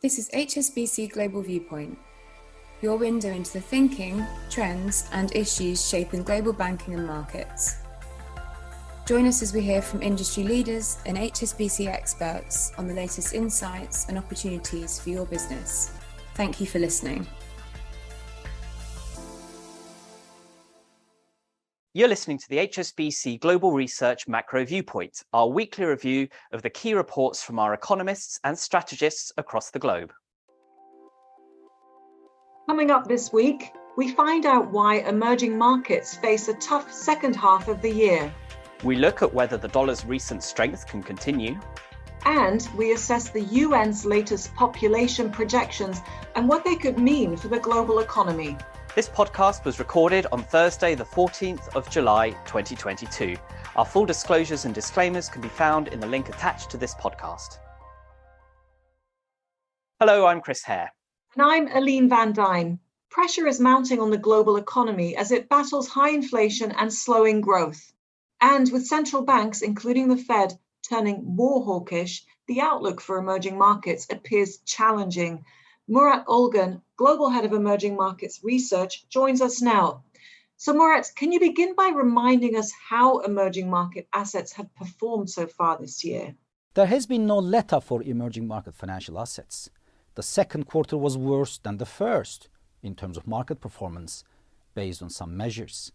This is HSBC Global Viewpoint, your window into the thinking, trends and issues shaping global banking and markets. Join us as we hear from industry leaders and HSBC experts on the latest insights and opportunities for your business. Thank you for listening. You're listening to the HSBC Global Research Macro Viewpoint, our weekly review of the key reports from our economists and strategists across the globe. Coming up this week, we find out why emerging markets face a tough second half of the year. We look at whether the dollar's recent strength can continue. And we assess the UN's latest population projections and what they could mean for the global economy. This podcast was recorded on Thursday, the 14th of July, 2022. Our full disclosures and disclaimers can be found in the link attached to this podcast. Hello, I'm Chris Hare. And I'm Aline van Dijn. Pressure is mounting on the global economy as it battles high inflation and slowing growth. And with central banks, including the Fed, turning more hawkish, the outlook for emerging markets appears challenging. Murat Olgun, Global Head of Emerging Markets Research, joins us now. So Murat, can you begin by reminding us how emerging market assets have performed so far this year? There has been no let-up for emerging market financial assets. The second quarter was worse than the first in terms of market performance based on some measures.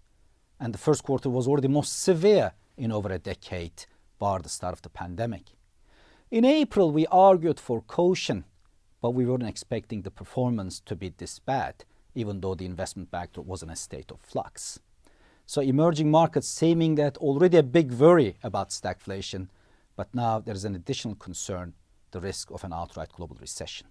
And the first quarter was already most severe in over a decade, bar the start of the pandemic. In April, we argued for caution, but we weren't expecting the performance to be this bad, even though the investment backdrop was in a state of flux. So emerging markets seeming that already a big worry about stagflation, but now there is an additional concern, the risk of an outright global recession.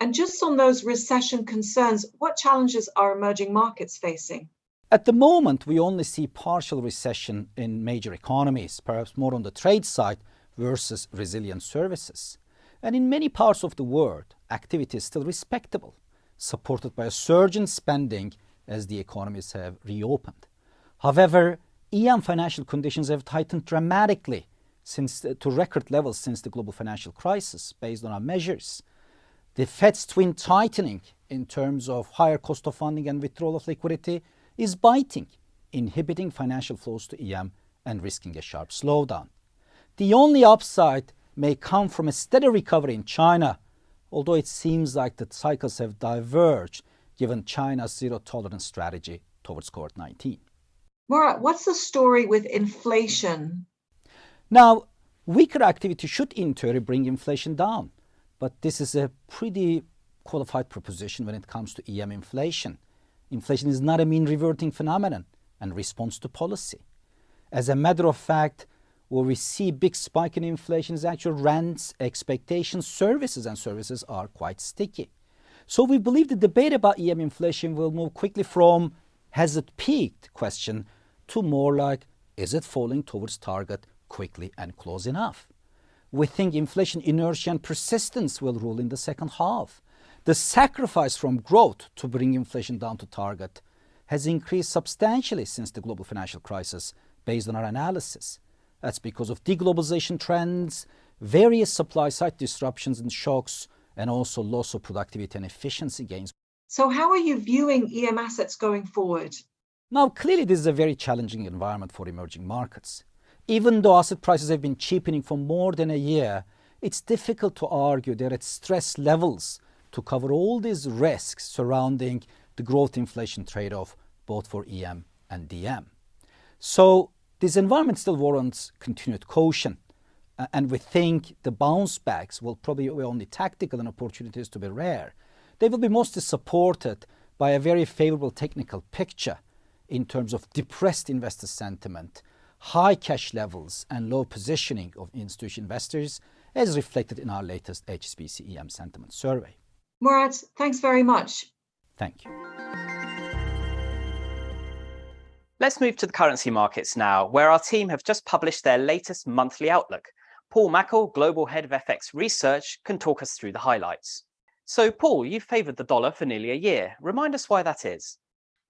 And just on those recession concerns, what challenges are emerging markets facing? At the moment, we only see partial recession in major economies, perhaps more on the trade side versus resilient services. And in many parts of the world, activity is still respectable, supported by a surge in spending as the economies have reopened. However, EM financial conditions have tightened dramatically to record levels since the global financial crisis, based on our measures. The Fed's twin tightening in terms of higher cost of funding and withdrawal of liquidity is biting, inhibiting financial flows to EM and risking a sharp slowdown. The only upside may come from a steady recovery in China, although it seems like the cycles have diverged given China's zero-tolerance strategy towards COVID-19. Murat, what's the story with inflation? Now, weaker activity should in theory bring inflation down, but this is a pretty qualified proposition when it comes to EM inflation. Inflation is not a mean reverting phenomenon and responds to policy. As a matter of fact, where we see big spike in inflation is actual rents, expectations, services, and services are quite sticky. So we believe the debate about EM inflation will move quickly from has it peaked question to more like is it falling towards target quickly and close enough. We think inflation inertia and persistence will rule in the second half. The sacrifice from growth to bring inflation down to target has increased substantially since the global financial crisis based on our analysis. That's because of deglobalization trends, various supply-side disruptions and shocks, and also loss of productivity and efficiency gains. So how are you viewing EM assets going forward? Now, clearly this is a very challenging environment for emerging markets. Even though asset prices have been cheapening for more than a year, it's difficult to argue they're at stress levels to cover all these risks surrounding the growth-inflation trade-off, both for EM and DM. So this environment still warrants continued caution, and we think the bounce backs will probably be only tactical and opportunities to be rare. They will be mostly supported by a very favorable technical picture in terms of depressed investor sentiment, high cash levels, and low positioning of institutional investors, as reflected in our latest HSBC EM sentiment survey. Murat, thanks very much. Thank you. Let's move to the currency markets now, where our team have just published their latest monthly outlook. Paul Macro, Global Head of FX Research, can talk us through the highlights. So, Paul, you've favoured the dollar for nearly a year. Remind us why that is.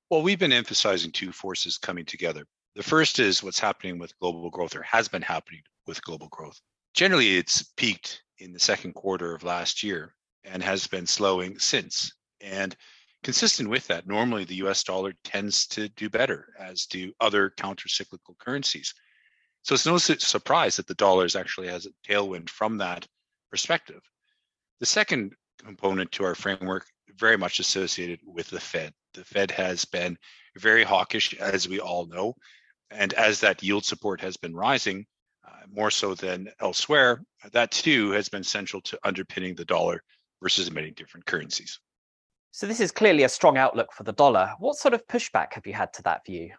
Well, we've been emphasizing two forces coming together. The first is what's happening with global growth, or has been happening with global growth. Generally, it's peaked in the second quarter of last year. and has been slowing since. And consistent with that, normally the US dollar tends to do better, as do other counter-cyclical currencies. So it's no surprise that the dollar actually has a tailwind from that perspective. The second component to our framework, very much associated with the Fed. The Fed has been very hawkish, as we all know, and as that yield support has been rising, more so than elsewhere, that too has been central to underpinning the dollar versus many different currencies. So this is clearly a strong outlook for the dollar. What sort of pushback have you had to that view?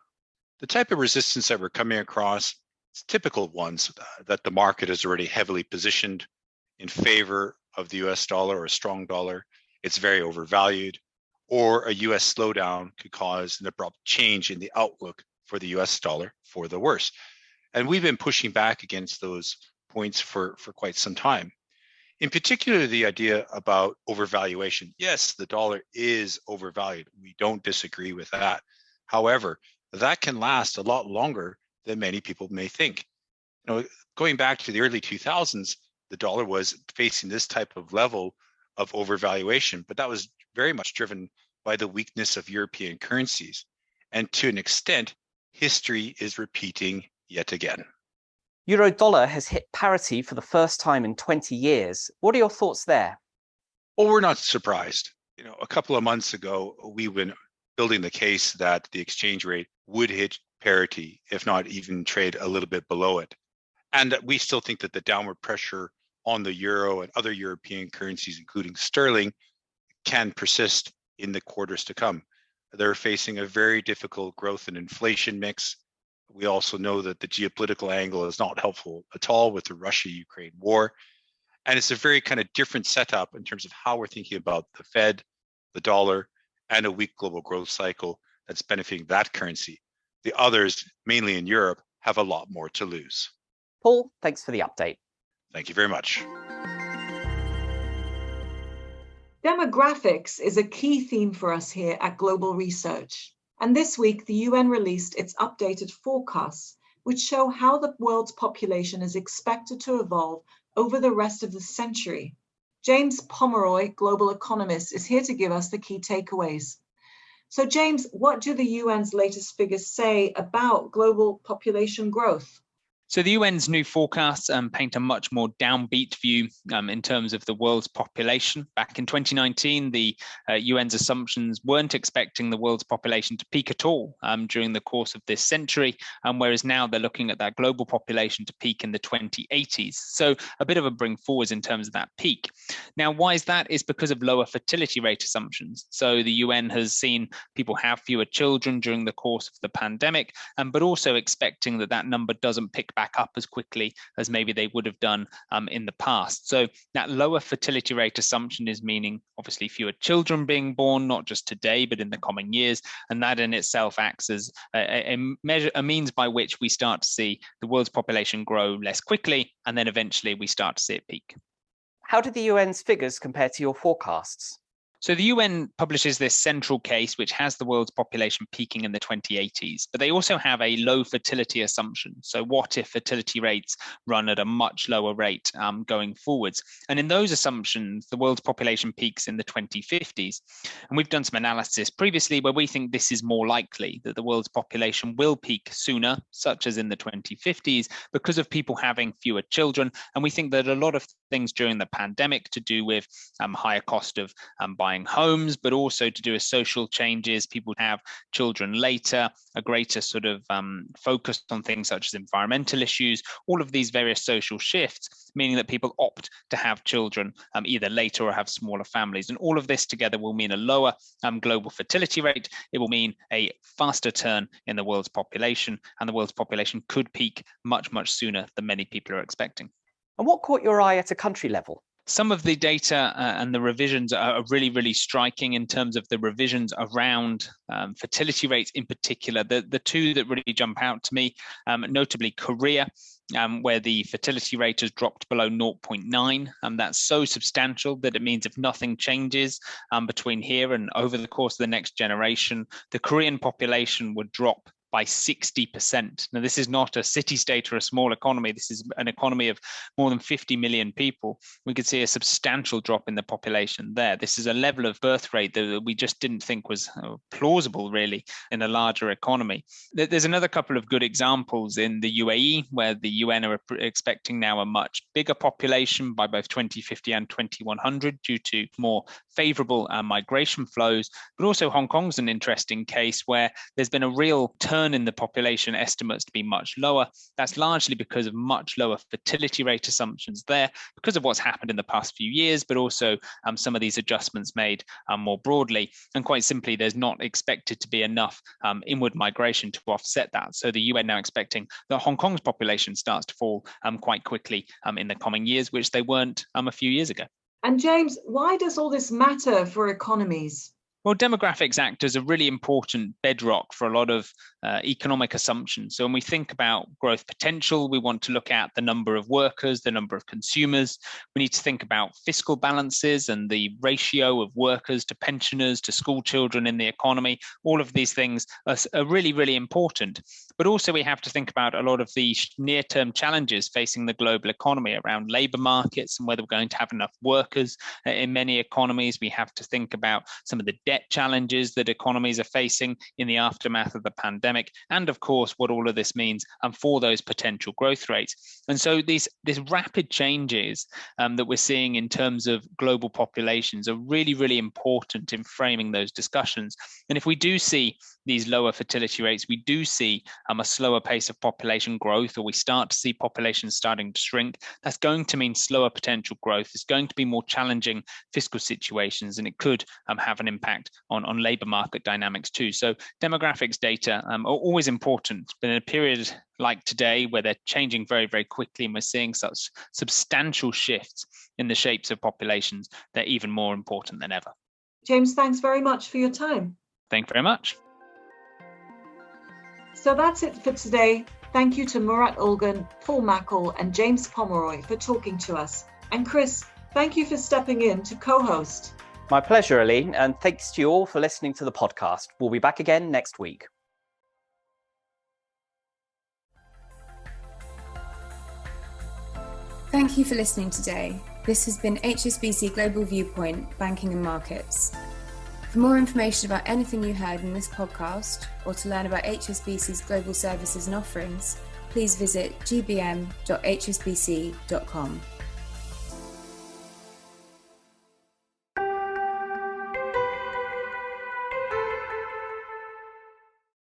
The type of resistance that we're coming across is typical ones that the market is already heavily positioned in favor of the US dollar or a strong dollar. It's very overvalued, or a US slowdown could cause an abrupt change in the outlook for the US dollar for the worse. And we've been pushing back against those points for quite some time. In particular, the idea about overvaluation. Yes, the dollar is overvalued. We don't disagree with that. However, that can last a lot longer than many people may think. You know, going back to the early 2000s, the dollar was facing this type of level of overvaluation, but that was very much driven by the weakness of European currencies. And to an extent, history is repeating yet again. Euro dollar has hit parity for the first time in 20 years. What are your thoughts there? Well, we're not surprised. You know, a couple of months ago, we've been building the case that the exchange rate would hit parity, if not even trade a little bit below it. And we still think that the downward pressure on the euro and other European currencies, including sterling, can persist in the quarters to come. They're facing a very difficult growth and inflation mix. We also know that the geopolitical angle is not helpful at all with the Russia-Ukraine war. And it's a very kind of different setup in terms of how we're thinking about the Fed, the dollar, and a weak global growth cycle that's benefiting that currency. The others, mainly in Europe, have a lot more to lose. Paul, thanks for the update. Thank you very much. Demographics is a key theme for us here at Global Research. And this week, the UN released its updated forecasts, which show how the world's population is expected to evolve over the rest of the century. James Pomeroy, global economist, is here to give us the key takeaways. So James, what do the UN's latest figures say about global population growth? So the UN's new forecasts paint a much more downbeat view in terms of the world's population. Back in 2019, the UN's assumptions weren't expecting the world's population to peak at all during the course of this century, whereas now they're looking at that global population to peak in the 2080s. So a bit of a bring forwards in terms of that peak. Now, why is that? It's because of lower fertility rate assumptions. So the UN has seen people have fewer children during the course of the pandemic, but also expecting that that number doesn't pick back up as quickly as maybe they would have done in the past. So that lower fertility rate assumption is meaning obviously fewer children being born, not just today, but in the coming years. And that in itself acts as a means by which we start to see the world's population grow less quickly, and then eventually we start to see it peak. How do the UN's figures compare to your forecasts? So the UN publishes this central case, which has the world's population peaking in the 2080s, but they also have a low fertility assumption. So what if fertility rates run at a much lower rate going forwards? And in those assumptions, the world's population peaks in the 2050s. And we've done some analysis previously where we think this is more likely, that the world's population will peak sooner, such as in the 2050s, because of people having fewer children. And we think that a lot of things during the pandemic to do with higher cost of buying homes, but also to do with social changes. People have children later, a greater sort of focus on things such as environmental issues, all of these various social shifts, meaning that people opt to have children either later or have smaller families. And all of this together will mean a lower global fertility rate. It will mean a faster turn in the world's population, and the world's population could peak much, much sooner than many people are expecting. And what caught your eye at a country level? Some of the data and the revisions are really, really striking in terms of the revisions around fertility rates in particular. The two that really jump out to me, notably Korea, where the fertility rate has dropped below 0.9. That's so substantial that it means if nothing changes between here and over the course of the next generation, the Korean population would drop by 60%. Now, this is not a city-state or a small economy. This is an economy of more than 50 million people. We could see a substantial drop in the population there. This is a level of birth rate that we just didn't think was plausible, really, in a larger economy. There's another couple of good examples in the UAE, where the UN are expecting now a much bigger population by both 2050 and 2100 due to more favorable migration flows. But also Hong Kong's an interesting case where there's been a real turn in the population estimates to be much lower. That's largely because of much lower fertility rate assumptions there, because of what's happened in the past few years, but also some of these adjustments made more broadly. And quite simply, there's not expected to be enough inward migration to offset that. So the UN now expecting that Hong Kong's population starts to fall quite quickly in the coming years, which they weren't a few years ago. And James, why does all this matter for economies? Well, demographics act as a really important bedrock for a lot of economic assumptions. So when we think about growth potential, we want to look at the number of workers, the number of consumers. We need to think about fiscal balances and the ratio of workers to pensioners to school children in the economy. All of these things are really, really important. But also we have to think about a lot of the near-term challenges facing the global economy around labour markets and whether we're going to have enough workers in many economies. We have to think about some of the debt challenges that economies are facing in the aftermath of the pandemic, and of course what all of this means for those potential growth rates. And so these rapid changes that we're seeing in terms of global populations are really, really important in framing those discussions. And if we do see these lower fertility rates, we do see a slower pace of population growth, or we start to see populations starting to shrink, that's going to mean slower potential growth. It's going to be more challenging fiscal situations, and it could have an impact on labour market dynamics too. So demographics data are always important, but in a period like today where they're changing very, very quickly and we're seeing such substantial shifts in the shapes of populations, they're even more important than ever. James, thanks very much for your time. Thank you very much. So that's it for today. Thank you to Murat Olgun, Paul Mackel and James Pomeroy for talking to us. And Chris, thank you for stepping in to co-host. My pleasure, Aline, and thanks to you all for listening to the podcast. We'll be back again next week. Thank you for listening today. This has been HSBC Global Viewpoint, Banking and Markets. For more information about anything you heard in this podcast, or to learn about HSBC's global services and offerings, please visit gbm.hsbc.com.